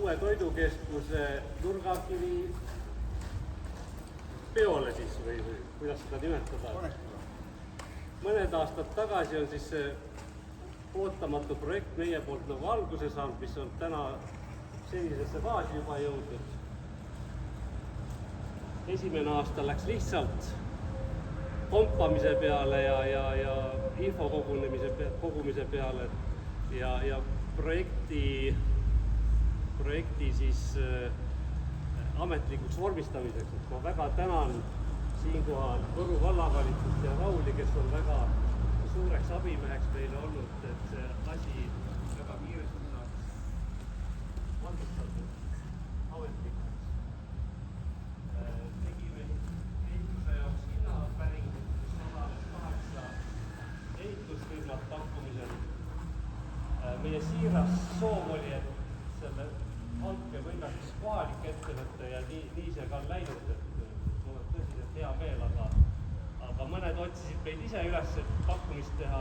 uue toidukeskuse nurgakivi peole siis või kuidas seda nimetada. Mõned aastad tagasi on siis see ootamatu projekt meie poolt nagu alguse saanud, mis on täna sellisesse faasi juba jõudnud. Esimene aasta läks lihtsalt kompamise peale ja info kogumise peale ja projekti siis ametlikuks vormistamiseks. Ma väga tänan siinkohal Võru vallavalitsust ja Rauli, kes on väga suureks abimeheks meile olnud, et see asi väga kiiresti saaks valmistatud ametlikuks. Tegime ehituse jaoks hinnapäringut, kus osales 8 ehitusfirmat pakkumisel. Meie siiras soov oli, et selle hanke võidaks kohalik ettevõte ja nii see ka on läinud, et mul on tõsiselt hea meel, aga mõned otsisid meid ise üles, et pakkumist teha.